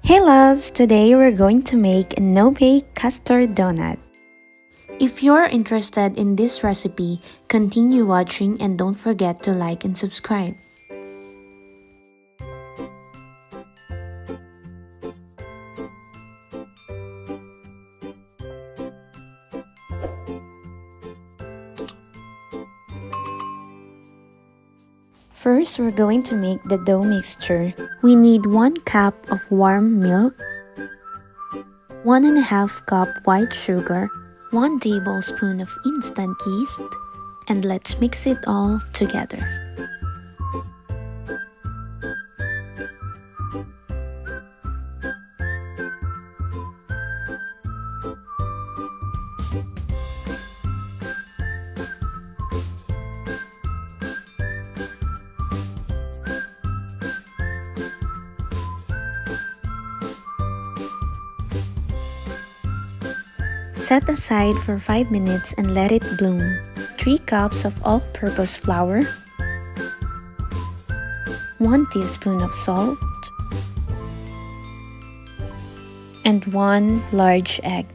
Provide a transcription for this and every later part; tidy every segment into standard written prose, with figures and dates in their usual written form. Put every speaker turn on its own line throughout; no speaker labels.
Hey loves! Today we're going to make a no-bake custard donut. If you're interested in this recipe, continue watching and don't forget to like and subscribe. First, we're going to make the dough mixture. We need 1 cup of warm milk, 1.5 cup white sugar, 1 tablespoon of instant yeast, and let's mix it all together. Set aside for 5 minutes and let it bloom. 3 cups of all-purpose flour, 1 teaspoon of salt, and 1 large egg.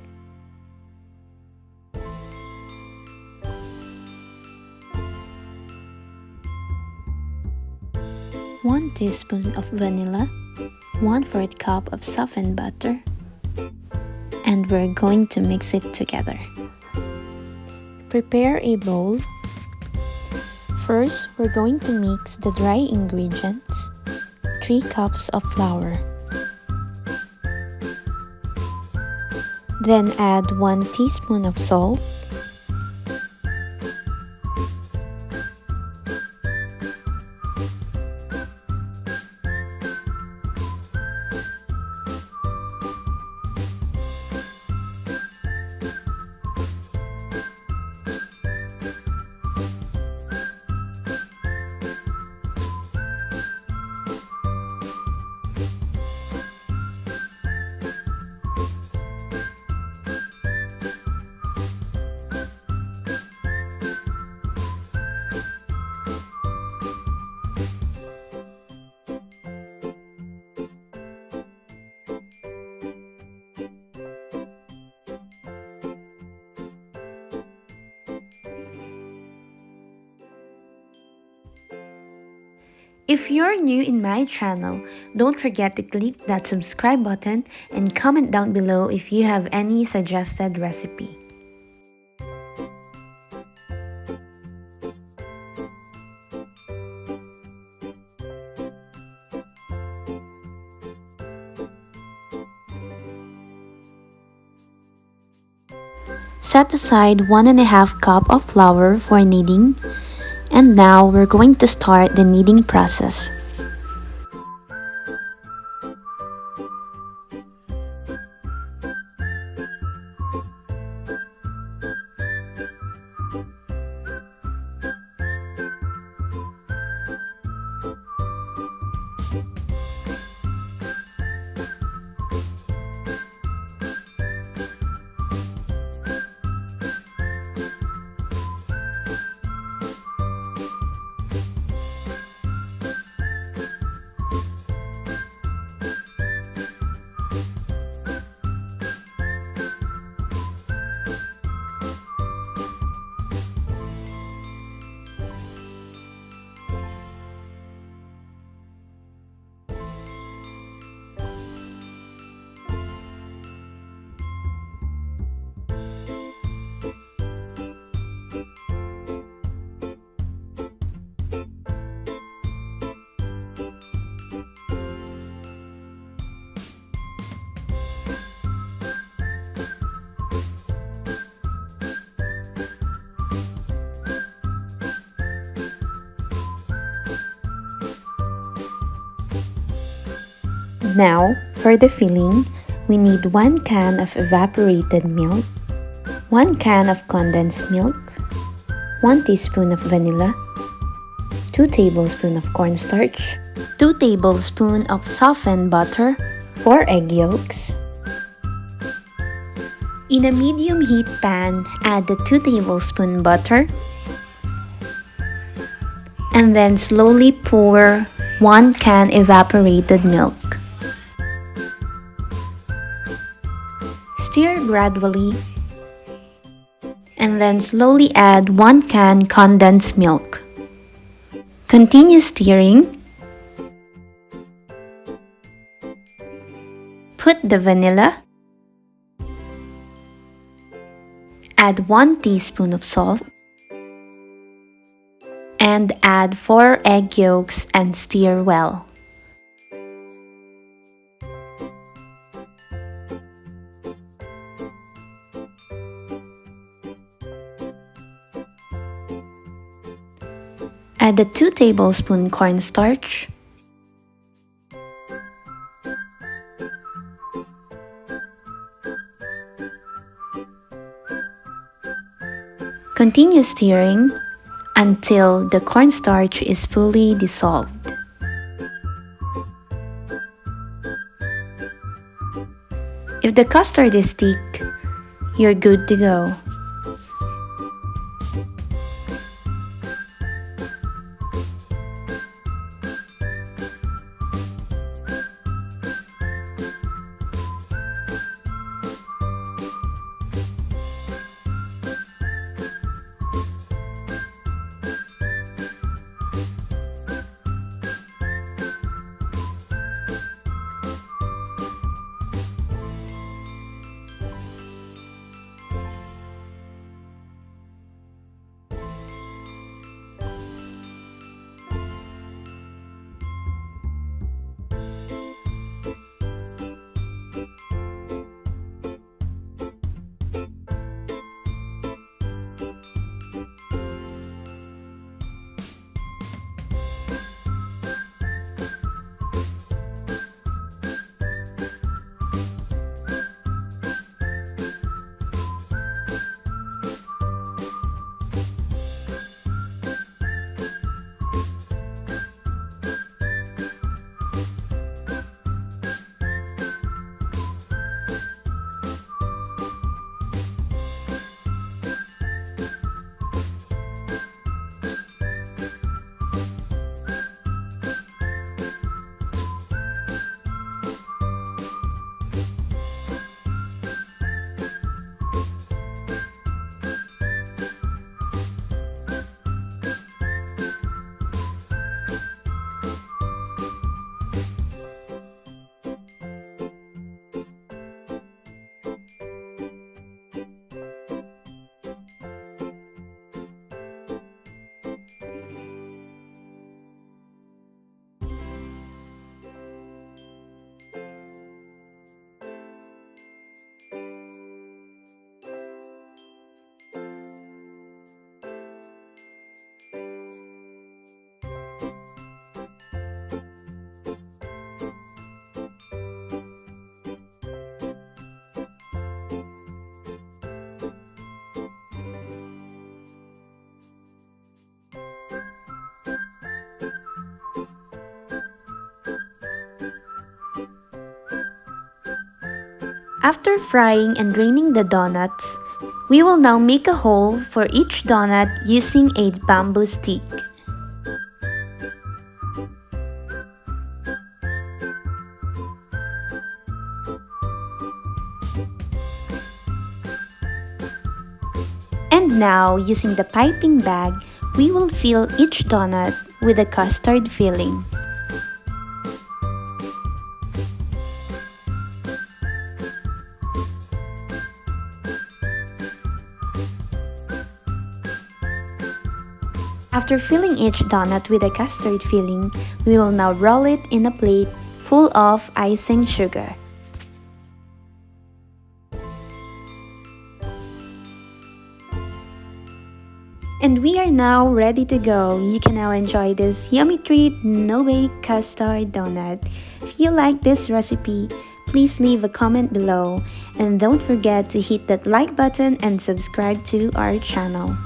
One teaspoon of vanilla, 1/4 cup of softened butter, and we're going to mix it together. Prepare a bowl. First, we're going to mix the dry ingredients, 3 cups of flour. Then add 1 teaspoon of salt, If you're new in my channel, don't forget to click that subscribe button and comment down below if you have any suggested recipe. Set aside 1.5 cup of flour for kneading. And now we're going to start the kneading process. Now, for the filling, we need 1 can of evaporated milk, 1 can of condensed milk, 1 teaspoon of vanilla, 2 tablespoons of cornstarch, 2 tablespoons of softened butter, 4 egg yolks. In a medium heat pan, add the 2 tablespoon butter, and then slowly pour 1 can evaporated milk. Stir gradually and then slowly add 1 can condensed milk. Continue stirring. Put the vanilla. Add 1 teaspoon of salt. And add 4 egg yolks and stir well. Add the 2 tablespoon cornstarch. Continue stirring until the cornstarch is fully dissolved. If the custard is thick, you're good to go. After frying and draining the donuts, we will now make a hole for each donut using a bamboo stick. And now, using the piping bag, we will fill each donut with a custard filling. After filling each donut with a custard filling, we will now roll it in a plate full of icing sugar. And we are now ready to go. You can now enjoy this yummy treat, no-bake custard donut. If you like this recipe, please leave a comment below. And don't forget to hit that like button and subscribe to our channel.